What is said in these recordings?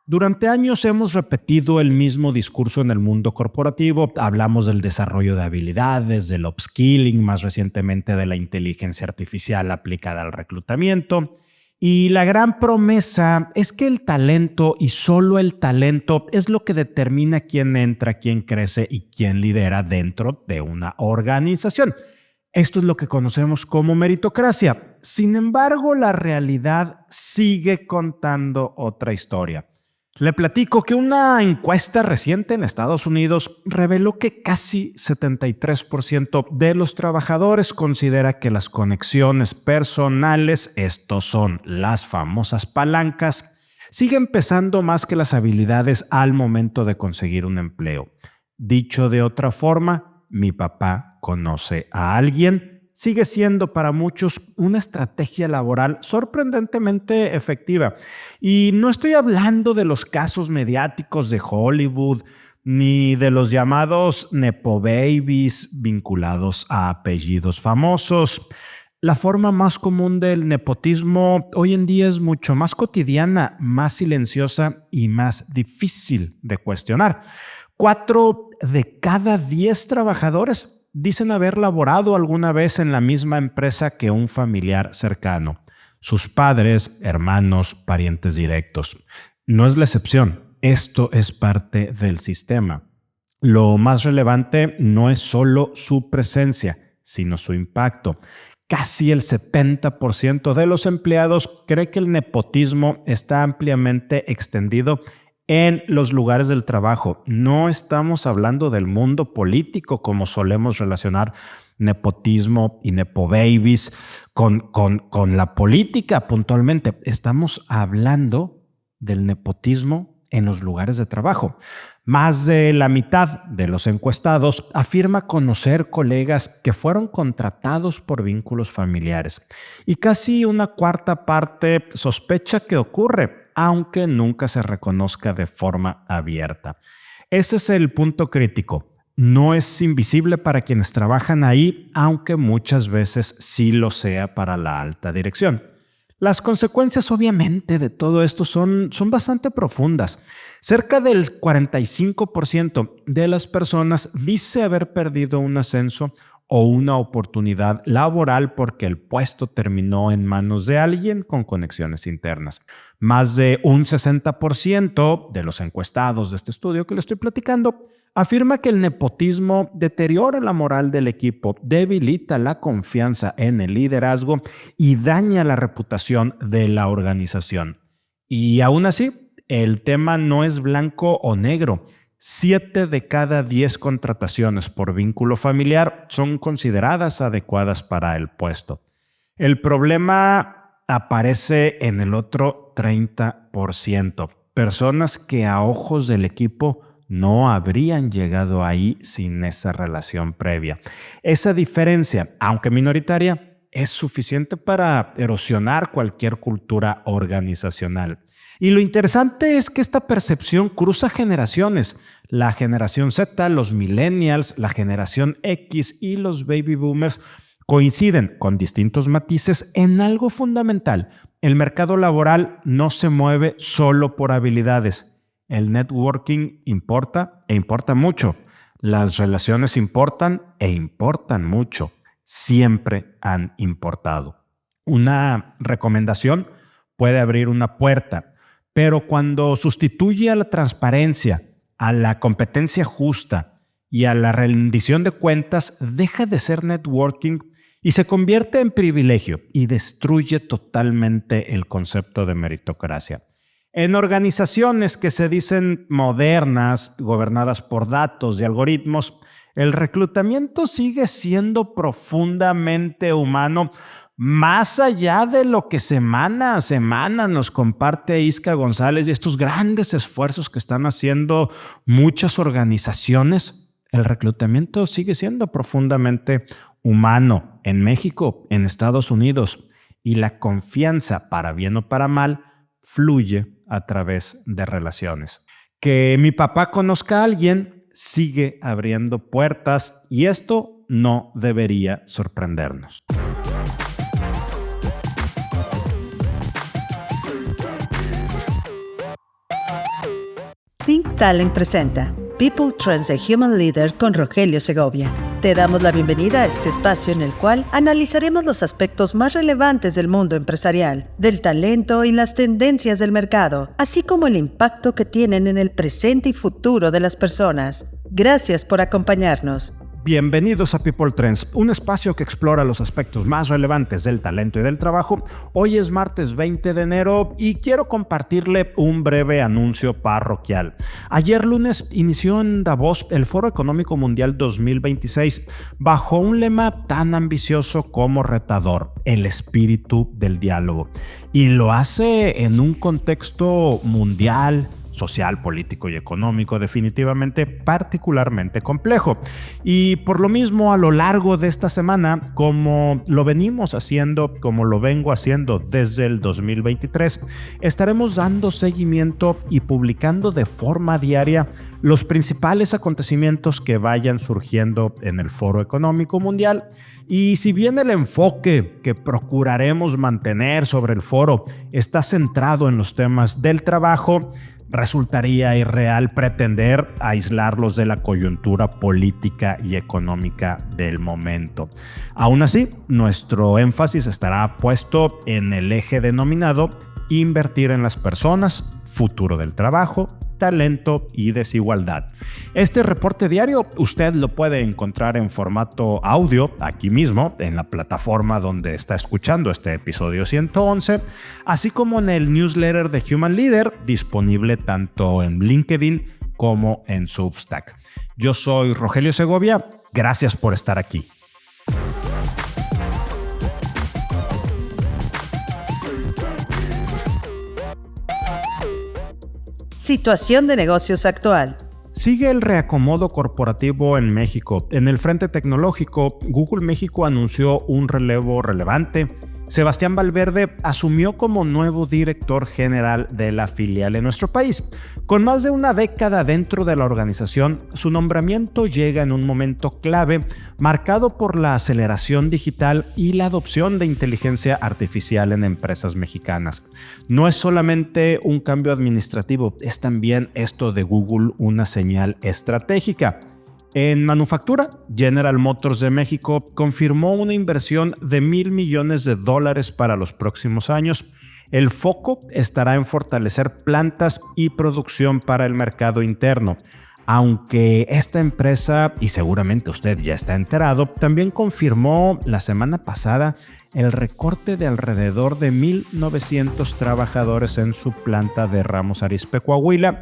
Durante años hemos repetido el mismo discurso en el mundo corporativo. Hablamos del desarrollo de habilidades, del upskilling, más recientemente de la inteligencia artificial aplicada al reclutamiento. Y la gran promesa es que el talento y solo el talento es lo que determina quién entra, quién crece y quién lidera dentro de una organización. Esto es lo que conocemos como meritocracia. Sin embargo, la realidad sigue contando otra historia. Le platico que una encuesta reciente en Estados Unidos reveló que casi 73% de los trabajadores considera que las conexiones personales, estos son las famosas palancas, siguen pesando más que las habilidades al momento de conseguir un empleo. Dicho de otra forma, mi papá conoce a alguien sigue siendo para muchos una estrategia laboral sorprendentemente efectiva. Y no estoy hablando de los casos mediáticos de Hollywood, ni de los llamados nepo babies vinculados a apellidos famosos. La forma más común del nepotismo hoy en día es mucho más cotidiana, más silenciosa y más difícil de cuestionar. 4 de cada 10 trabajadores dicen haber laborado alguna vez en la misma empresa que un familiar cercano. Sus padres, hermanos, parientes directos. No es la excepción. Esto es parte del sistema. Lo más relevante no es solo su presencia, sino su impacto. Casi el 70% de los empleados cree que el nepotismo está ampliamente extendido en los lugares del trabajo. No estamos hablando del mundo político como solemos relacionar nepotismo y nepo babies con la política puntualmente. Estamos hablando del nepotismo en los lugares de trabajo. Más de la mitad de los encuestados afirma conocer colegas que fueron contratados por vínculos familiares y casi una cuarta parte sospecha que ocurre, aunque nunca se reconozca de forma abierta. Ese es el punto crítico. No es invisible para quienes trabajan ahí, aunque muchas veces sí lo sea para la alta dirección. Las consecuencias, obviamente, de todo esto son bastante profundas. Cerca del 45% de las personas dice haber perdido un ascenso o una oportunidad laboral porque el puesto terminó en manos de alguien con conexiones internas. Más de un 60% de los encuestados de este estudio que le estoy platicando afirma que el nepotismo deteriora la moral del equipo, debilita la confianza en el liderazgo y daña la reputación de la organización. Y aún así, el tema no es blanco o negro. 7 de cada 10 contrataciones por vínculo familiar son consideradas adecuadas para el puesto. El problema aparece en el otro 30%. Personas que a ojos del equipo no habrían llegado ahí sin esa relación previa. Esa diferencia, aunque minoritaria, es suficiente para erosionar cualquier cultura organizacional. Y lo interesante es que esta percepción cruza generaciones. La generación Z, los millennials, la generación X y los baby boomers coinciden con distintos matices en algo fundamental. El mercado laboral no se mueve solo por habilidades. El networking importa e importa mucho. Las relaciones importan e importan mucho. Siempre han importado. Una recomendación puede abrir una puerta, pero cuando sustituye a la transparencia, a la competencia justa y a la rendición de cuentas, deja de ser networking y se convierte en privilegio y destruye totalmente el concepto de meritocracia. En organizaciones que se dicen modernas, gobernadas por datos y algoritmos, el reclutamiento sigue siendo profundamente humano, más allá de lo que semana a semana nos comparte Isca González y estos grandes esfuerzos que están haciendo muchas organizaciones. El reclutamiento sigue siendo profundamente humano en México, en Estados Unidos, y la confianza, para bien o para mal, fluye a través de relaciones. Que mi papá conozca a alguien sigue abriendo puertas y esto no debería sorprendernos. Talent presenta People Trends The Human Leader con Rogelio Segovia. Te damos la bienvenida a este espacio en el cual analizaremos los aspectos más relevantes del mundo empresarial, del talento y las tendencias del mercado, así como el impacto que tienen en el presente y futuro de las personas. Gracias por acompañarnos. Bienvenidos a People Trends, un espacio que explora los aspectos más relevantes del talento y del trabajo. Hoy es martes 20 de enero y quiero compartirle un breve anuncio parroquial. Ayer lunes inició en Davos el Foro Económico Mundial 2026 bajo un lema tan ambicioso como retador: el espíritu del diálogo. Y lo hace en un contexto mundial, social, político y económico definitivamente particularmente complejo. Y por lo mismo, a lo largo de esta semana, como lo vengo haciendo desde el 2023, estaremos dando seguimiento y publicando de forma diaria los principales acontecimientos que vayan surgiendo en el Foro Económico Mundial. Y si bien el enfoque que procuraremos mantener sobre el foro está centrado en los temas del trabajo, resultaría irreal pretender aislarlos de la coyuntura política y económica del momento. Aún así, nuestro énfasis estará puesto en el eje denominado invertir en las personas, futuro del trabajo, talento y desigualdad. Este reporte diario usted lo puede encontrar en formato audio aquí mismo en la plataforma donde está escuchando este episodio 111, así como en el newsletter de Human Leader, disponible tanto en LinkedIn como en Substack. Yo soy Rogelio Segovia, gracias por estar aquí. Situación de negocios actual. Sigue el reacomodo corporativo en México. En el frente tecnológico, Google México anunció un relevo relevante. Sebastián Valverde asumió como nuevo director general de la filial en nuestro país. Con más de una década dentro de la organización, su nombramiento llega en un momento clave, marcado por la aceleración digital y la adopción de inteligencia artificial en empresas mexicanas. No es solamente un cambio administrativo, es también esto de Google una señal estratégica. En manufactura, General Motors de México confirmó una inversión de $1,000 millones para los próximos años. El foco estará en fortalecer plantas y producción para el mercado interno. Aunque esta empresa, y seguramente usted ya está enterado, también confirmó la semana pasada el recorte de alrededor de 1,900 trabajadores en su planta de Ramos Arizpe, Coahuila.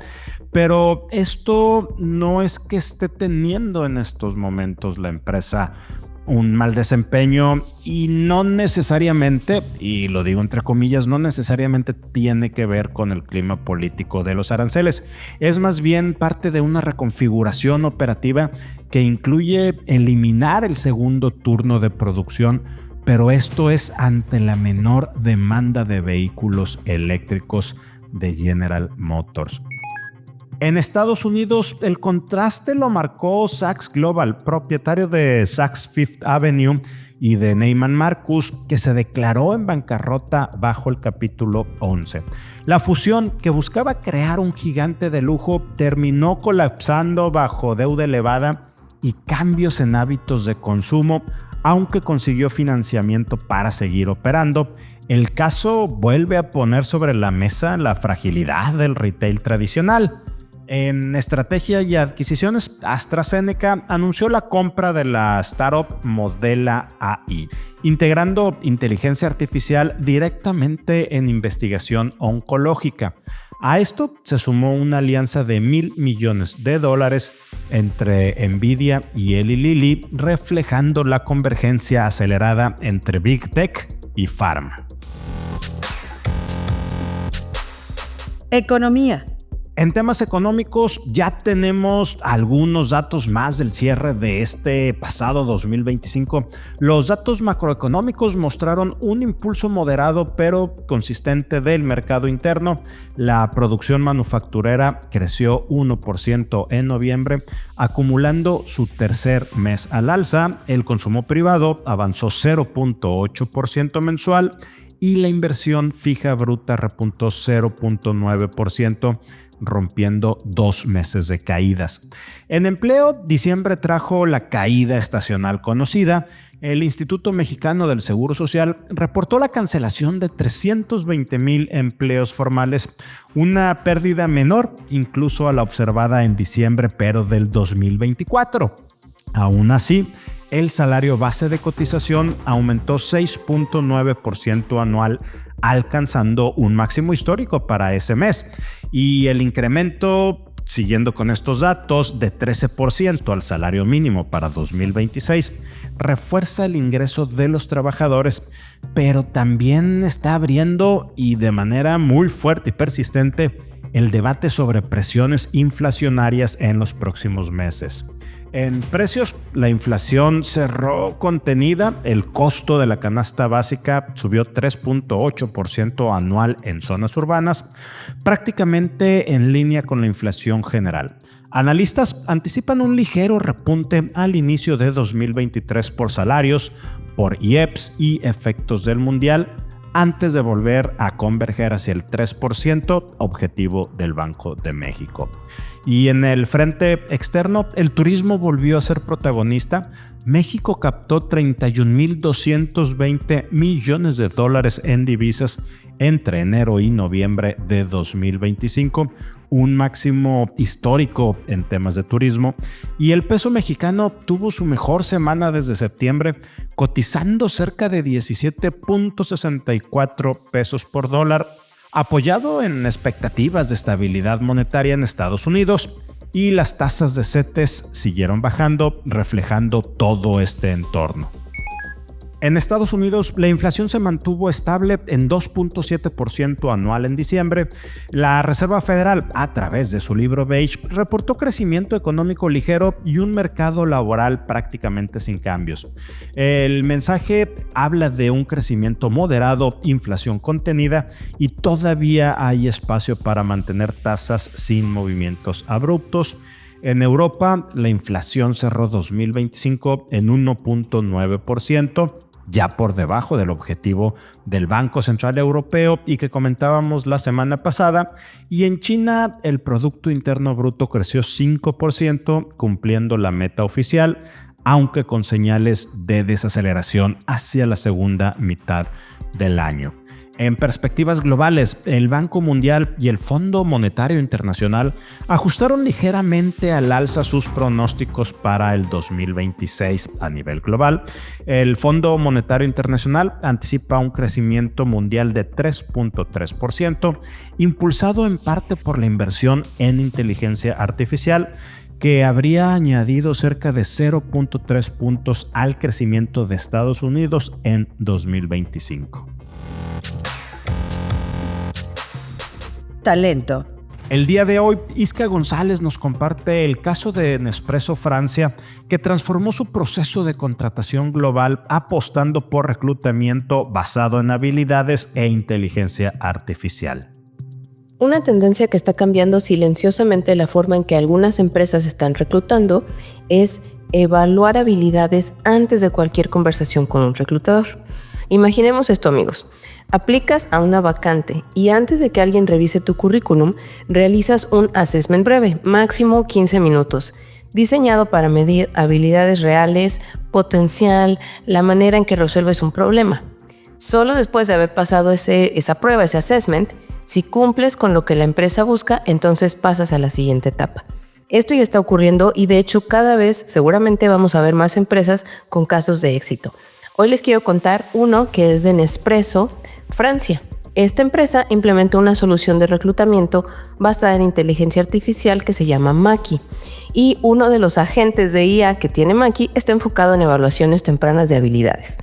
Pero esto no es que esté teniendo en estos momentos la empresa un mal desempeño, y no necesariamente, y lo digo entre comillas, no necesariamente tiene que ver con el clima político de los aranceles. Es más bien parte de una reconfiguración operativa que incluye eliminar el segundo turno de producción, pero esto es ante la menor demanda de vehículos eléctricos de General Motors. En Estados Unidos, el contraste lo marcó Saks Global, propietario de Saks Fifth Avenue y de Neiman Marcus, que se declaró en bancarrota bajo el capítulo 11. La fusión, que buscaba crear un gigante de lujo, terminó colapsando bajo deuda elevada y cambios en hábitos de consumo, aunque consiguió financiamiento para seguir operando. El caso vuelve a poner sobre la mesa la fragilidad del retail tradicional. En estrategia y adquisiciones, AstraZeneca anunció la compra de la startup Modela AI, integrando inteligencia artificial directamente en investigación oncológica. A esto se sumó una alianza de $1,000 millones entre Nvidia y Eli Lilly, reflejando la convergencia acelerada entre Big Tech y Pharma. Economía. En temas económicos, ya tenemos algunos datos más del cierre de este pasado 2025. Los datos macroeconómicos mostraron un impulso moderado pero consistente del mercado interno. La producción manufacturera creció 1% en noviembre, acumulando su tercer mes al alza. El consumo privado avanzó 0.8% mensual y la inversión fija bruta repuntó 0.9%, rompiendo 2 meses de caídas. En empleo, diciembre trajo la caída estacional conocida. El Instituto Mexicano del Seguro Social reportó la cancelación de 320,000 empleos formales, una pérdida menor incluso a la observada en diciembre, pero del 2024. Aún así, el salario base de cotización aumentó 6.9% anual, alcanzando un máximo histórico para ese mes. Y el incremento, siguiendo con estos datos, de 13% al salario mínimo para 2026, refuerza el ingreso de los trabajadores, pero también está abriendo, y de manera muy fuerte y persistente, el debate sobre presiones inflacionarias en los próximos meses. En precios, la inflación cerró contenida. El costo de la canasta básica subió 3.8% anual en zonas urbanas, prácticamente en línea con la inflación general. Analistas anticipan un ligero repunte al inicio de 2023 por salarios, por IEPS y efectos del mundial, antes de volver a converger hacia el 3%, objetivo del Banco de México. Y en el frente externo, el turismo volvió a ser protagonista. México captó 31,220 millones de dólares en divisas entre enero y noviembre de 2025, un máximo histórico en temas de turismo. Y el peso mexicano tuvo su mejor semana desde septiembre, cotizando cerca de 17.64 pesos por dólar, apoyado en expectativas de estabilidad monetaria en Estados Unidos, y las tasas de CETES siguieron bajando, reflejando todo este entorno. En Estados Unidos, la inflación se mantuvo estable en 2.7% anual en diciembre. La Reserva Federal, a través de su libro beige, reportó crecimiento económico ligero y un mercado laboral prácticamente sin cambios. El mensaje habla de un crecimiento moderado, inflación contenida, y todavía hay espacio para mantener tasas sin movimientos abruptos. En Europa, la inflación cerró 2025 en 1.9%, ya por debajo del objetivo del Banco Central Europeo y que comentábamos la semana pasada. Y en China, el Producto Interno Bruto creció 5%, cumpliendo la meta oficial, aunque con señales de desaceleración hacia la segunda mitad del año. En perspectivas globales, el Banco Mundial y el Fondo Monetario Internacional ajustaron ligeramente al alza sus pronósticos para el 2026 a nivel global. El Fondo Monetario Internacional anticipa un crecimiento mundial de 3.3%, impulsado en parte por la inversión en inteligencia artificial, que habría añadido cerca de 0.3 puntos al crecimiento de Estados Unidos en 2025. Talento. El día de hoy, Isca González nos comparte el caso de Nespresso Francia, que transformó su proceso de contratación global apostando por reclutamiento basado en habilidades e inteligencia artificial. Una tendencia que está cambiando silenciosamente la forma en que algunas empresas están reclutando es evaluar habilidades antes de cualquier conversación con un reclutador. Imaginemos esto, amigos. Aplicas a una vacante y antes de que alguien revise tu currículum, realizas un assessment breve, máximo 15 minutos, diseñado para medir habilidades reales, potencial, la manera en que resuelves un problema. Solo después de haber pasado esa prueba, ese assessment, si cumples con lo que la empresa busca, entonces pasas a la siguiente etapa. Esto ya está ocurriendo y de hecho cada vez seguramente vamos a ver más empresas con casos de éxito. Hoy les quiero contar uno que es de Nespresso Francia. Esta empresa implementó una solución de reclutamiento basada en inteligencia artificial que se llama Maki. Y uno de los agentes de IA que tiene Maki está enfocado en evaluaciones tempranas de habilidades.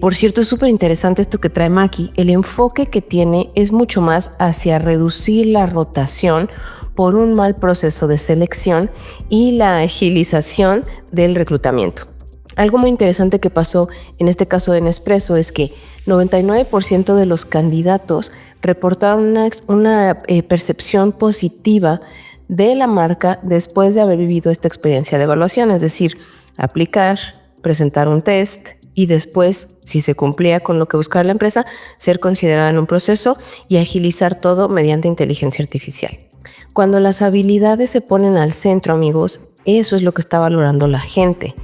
Por cierto, es súper interesante esto que trae Maki. El enfoque que tiene es mucho más hacia reducir la rotación por un mal proceso de selección y la agilización del reclutamiento. Algo muy interesante que pasó en este caso de Nespresso es que 99% de los candidatos reportaron una percepción positiva de la marca después de haber vivido esta experiencia de evaluación, es decir, aplicar, presentar un test, y después, si se cumplía con lo que buscaba la empresa, ser considerada en un proceso y agilizar todo mediante inteligencia artificial. Cuando las habilidades se ponen al centro, amigos, eso es lo que está valorando la gente.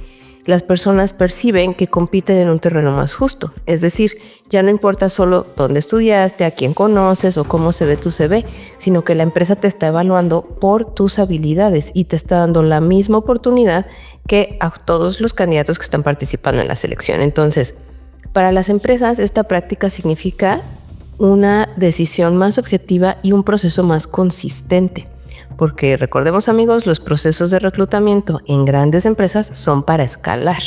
Las personas perciben que compiten en un terreno más justo. Es decir, ya no importa solo dónde estudiaste, a quién conoces o cómo se ve tu CV, sino que la empresa te está evaluando por tus habilidades y te está dando la misma oportunidad que a todos los candidatos que están participando en la selección. Entonces, para las empresas, esta práctica significa una decisión más objetiva y un proceso más consistente. Porque recordemos, amigos, los procesos de reclutamiento en grandes empresas son para escalar.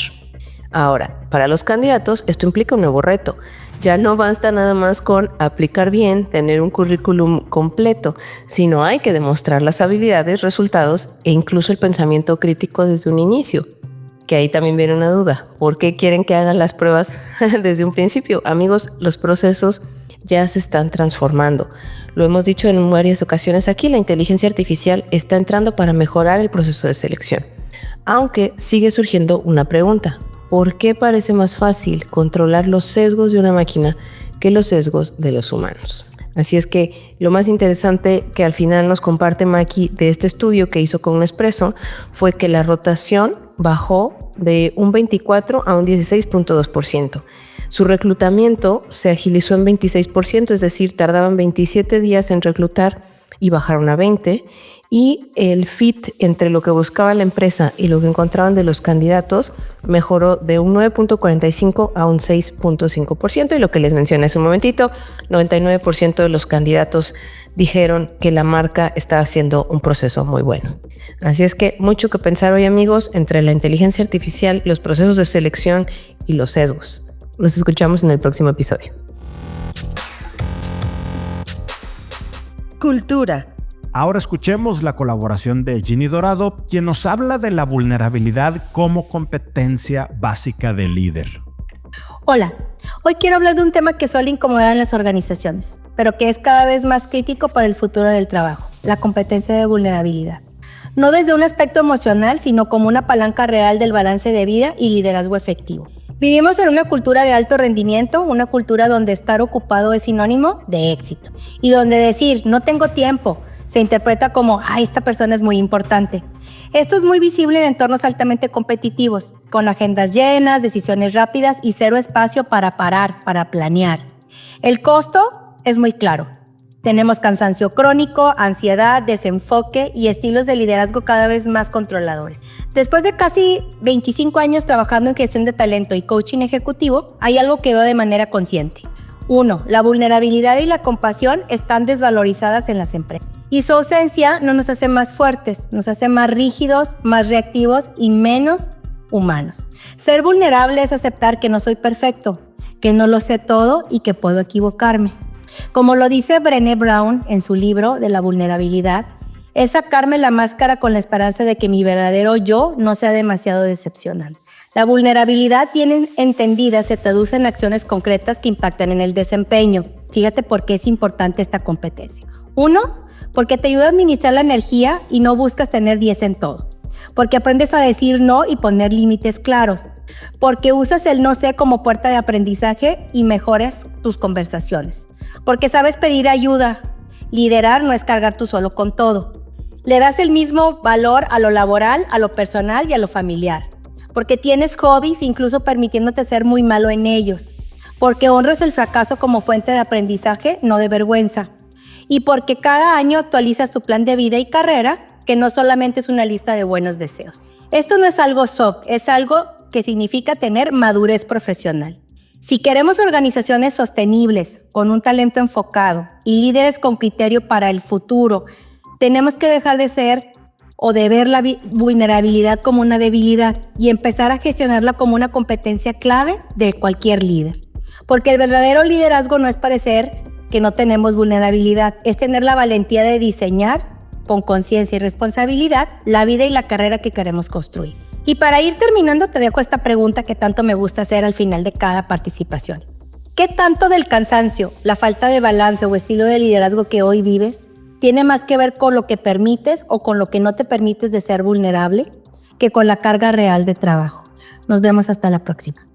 Ahora, para los candidatos esto implica un nuevo reto. Ya no basta nada más con aplicar bien, tener un currículum completo, sino hay que demostrar las habilidades, resultados e incluso el pensamiento crítico desde un inicio. Que ahí también viene una duda. ¿Por qué quieren que hagan las pruebas desde un principio? Amigos, los procesos ya se están transformando. Lo hemos dicho en varias ocasiones aquí, la inteligencia artificial está entrando para mejorar el proceso de selección. Aunque sigue surgiendo una pregunta. ¿Por qué parece más fácil controlar los sesgos de una máquina que los sesgos de los humanos? Así es que lo más interesante que al final nos comparte Maki de este estudio que hizo con Nespresso fue que la rotación bajó de un 24 a un 16.2%. Su reclutamiento se agilizó en 26%, es decir, tardaban 27 días en reclutar y bajaron a 20. Y el fit entre lo que buscaba la empresa y lo que encontraban de los candidatos mejoró de un 9.45 a un 6.5%. Y lo que les mencioné hace un momentito, 99% de los candidatos dijeron que la marca está haciendo un proceso muy bueno. Así es que mucho que pensar hoy, amigos, entre la inteligencia artificial, los procesos de selección y los sesgos. Nos escuchamos en el próximo episodio. Cultura. Ahora escuchemos la colaboración de Ginny Dorado, quien nos habla de la vulnerabilidad como competencia básica del líder. Hola, hoy quiero hablar de un tema que suele incomodar en las organizaciones, pero que es cada vez más crítico para el futuro del trabajo, la competencia de vulnerabilidad. No desde un aspecto emocional, sino como una palanca real del balance de vida y liderazgo efectivo. Vivimos en una cultura de alto rendimiento, una cultura donde estar ocupado es sinónimo de éxito y donde decir no tengo tiempo se interpreta como esta persona es muy importante. Esto es muy visible en entornos altamente competitivos, con agendas llenas, decisiones rápidas y cero espacio para parar, para planear. El costo es muy claro. Tenemos cansancio crónico, ansiedad, desenfoque y estilos de liderazgo cada vez más controladores. Después de casi 25 años trabajando en gestión de talento y coaching ejecutivo, hay algo que veo de manera consciente. 1. La vulnerabilidad y la compasión están desvalorizadas en las empresas. Y su ausencia no nos hace más fuertes, nos hace más rígidos, más reactivos y menos humanos. Ser vulnerable es aceptar que no soy perfecto, que no lo sé todo y que puedo equivocarme. Como lo dice Brené Brown en su libro de la vulnerabilidad, es sacarme la máscara con la esperanza de que mi verdadero yo no sea demasiado decepcionante. La vulnerabilidad bien entendida se traduce en acciones concretas que impactan en el desempeño. Fíjate por qué es importante esta competencia. 1, porque te ayuda a administrar la energía y no buscas tener 10 en todo. Porque aprendes a decir no y poner límites claros. Porque usas el no sé como puerta de aprendizaje y mejoras tus conversaciones. Porque sabes pedir ayuda. Liderar no es cargar tú solo con todo. Le das el mismo valor a lo laboral, a lo personal y a lo familiar. Porque tienes hobbies, incluso permitiéndote ser muy malo en ellos. Porque honras el fracaso como fuente de aprendizaje, no de vergüenza. Y porque cada año actualizas tu plan de vida y carrera, que no solamente es una lista de buenos deseos. Esto no es algo soft, es algo que significa tener madurez profesional. Si queremos organizaciones sostenibles, con un talento enfocado y líderes con criterio para el futuro, tenemos que dejar de ser o de ver la vulnerabilidad como una debilidad y empezar a gestionarla como una competencia clave de cualquier líder. Porque el verdadero liderazgo no es parecer que no tenemos vulnerabilidad, es tener la valentía de diseñar con conciencia y responsabilidad la vida y la carrera que queremos construir. Y para ir terminando te dejo esta pregunta que tanto me gusta hacer al final de cada participación. ¿Qué tanto del cansancio, la falta de balance o estilo de liderazgo que hoy vives tiene más que ver con lo que permites o con lo que no te permites de ser vulnerable que con la carga real de trabajo? Nos vemos hasta la próxima.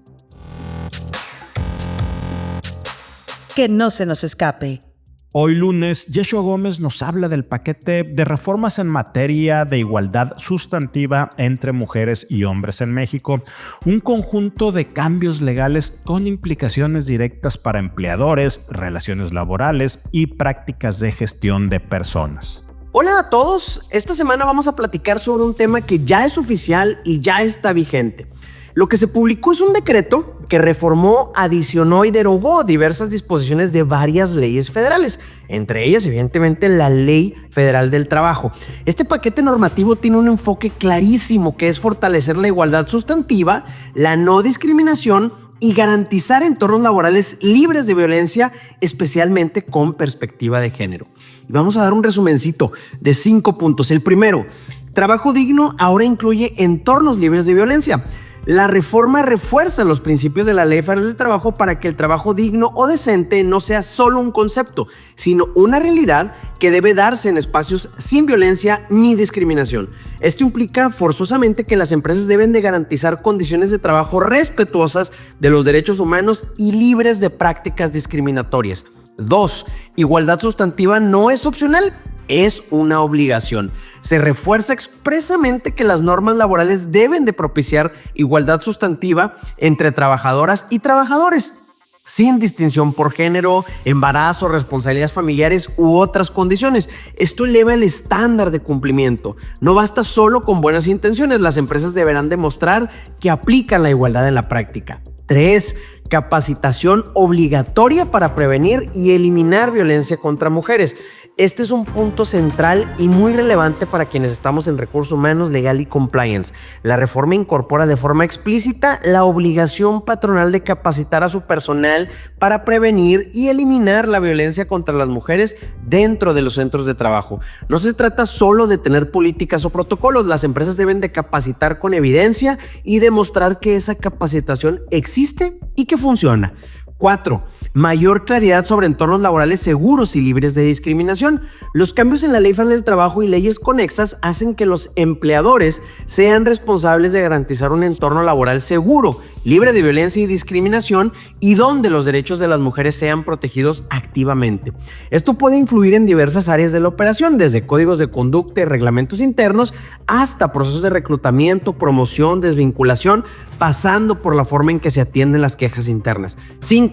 que no se nos escape. Hoy lunes, Yeshua Gómez nos habla del paquete de reformas en materia de igualdad sustantiva entre mujeres y hombres en México, un conjunto de cambios legales con implicaciones directas para empleadores, relaciones laborales y prácticas de gestión de personas. Hola a todos, esta semana vamos a platicar sobre un tema que ya es oficial y ya está vigente. Lo que se publicó es un decreto que reformó, adicionó y derogó diversas disposiciones de varias leyes federales, entre ellas evidentemente la Ley Federal del Trabajo. Este paquete normativo tiene un enfoque clarísimo que es fortalecer la igualdad sustantiva, la no discriminación y garantizar entornos laborales libres de violencia, especialmente con perspectiva de género. Y vamos a dar un resumencito de 5 puntos. El primero, trabajo digno ahora incluye entornos libres de violencia. La reforma refuerza los principios de la Ley Federal del Trabajo para que el trabajo digno o decente no sea solo un concepto, sino una realidad que debe darse en espacios sin violencia ni discriminación. Esto implica forzosamente que las empresas deben de garantizar condiciones de trabajo respetuosas de los derechos humanos y libres de prácticas discriminatorias. 2. Igualdad sustantiva no es opcional, es una obligación. Se refuerza expresamente que las normas laborales deben de propiciar igualdad sustantiva entre trabajadoras y trabajadores, sin distinción por género, embarazo, responsabilidades familiares u otras condiciones. Esto eleva el estándar de cumplimiento. No basta solo con buenas intenciones, las empresas deberán demostrar que aplican la igualdad en la práctica. 3. Capacitación obligatoria para prevenir y eliminar violencia contra mujeres. Este es un punto central y muy relevante para quienes estamos en recursos humanos, legal y compliance. La reforma incorpora de forma explícita la obligación patronal de capacitar a su personal para prevenir y eliminar la violencia contra las mujeres dentro de los centros de trabajo. No se trata solo de tener políticas o protocolos, las empresas deben de capacitar con evidencia y demostrar que esa capacitación existe y que funciona. 4. Mayor claridad sobre entornos laborales seguros y libres de discriminación. Los cambios en la Ley Federal del Trabajo y leyes conexas hacen que los empleadores sean responsables de garantizar un entorno laboral seguro, libre de violencia y discriminación y donde los derechos de las mujeres sean protegidos activamente. Esto puede influir en diversas áreas de la operación, desde códigos de conducta y reglamentos internos hasta procesos de reclutamiento, promoción, desvinculación, pasando por la forma en que se atienden las quejas internas. 5.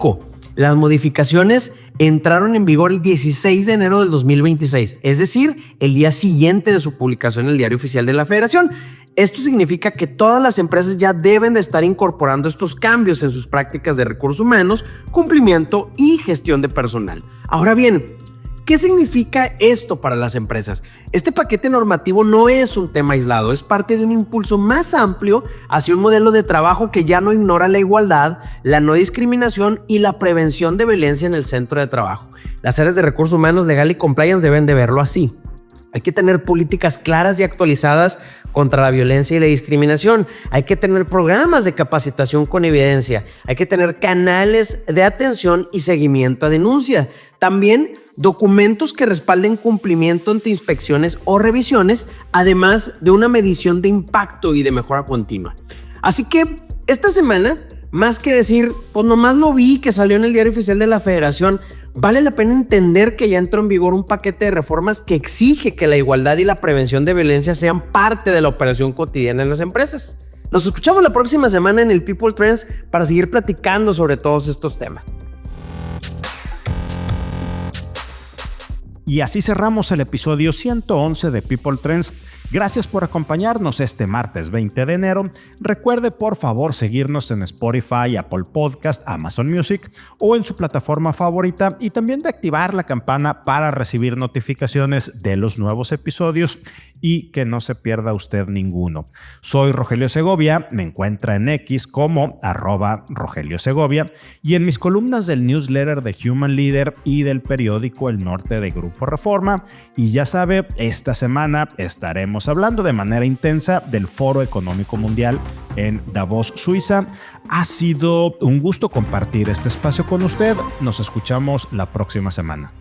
Las modificaciones entraron en vigor el 16 de enero del 2026, es decir, el día siguiente de su publicación en el Diario Oficial de la Federación. Esto significa que todas las empresas ya deben de estar incorporando estos cambios en sus prácticas de recursos humanos, cumplimiento y gestión de personal. Ahora bien, ¿qué significa esto para las empresas? Este paquete normativo no es un tema aislado, es parte de un impulso más amplio hacia un modelo de trabajo que ya no ignora la igualdad, la no discriminación y la prevención de violencia en el centro de trabajo. Las áreas de recursos humanos, legal y compliance deben de verlo así. Hay que tener políticas claras y actualizadas contra la violencia y la discriminación. Hay que tener programas de capacitación con evidencia. Hay que tener canales de atención y seguimiento a denuncia. También documentos que respalden cumplimiento ante inspecciones o revisiones, además de una medición de impacto y de mejora continua. Así que esta semana, más que decir, pues nomás lo vi que salió en el Diario Oficial de la Federación, vale la pena entender que ya entró en vigor un paquete de reformas que exige que la igualdad y la prevención de violencia sean parte de la operación cotidiana en las empresas. Nos escuchamos la próxima semana en el People Trends para seguir platicando sobre todos estos temas. Y así cerramos el episodio 111 de People Trends. Gracias por acompañarnos este martes 20 de enero. Recuerde por favor seguirnos en Spotify, Apple Podcast, Amazon Music o en su plataforma favorita y también de activar la campana para recibir notificaciones de los nuevos episodios y que no se pierda usted ninguno. Soy Rogelio Segovia, me encuentra en X como @Rogelio Segovia y en mis columnas del newsletter de Human Leader y del periódico El Norte de Grupo Reforma. Y ya sabe, esta semana estaremos hablando de manera intensa del Foro Económico Mundial en Davos, Suiza. Ha sido un gusto compartir este espacio con usted. Nos escuchamos la próxima semana.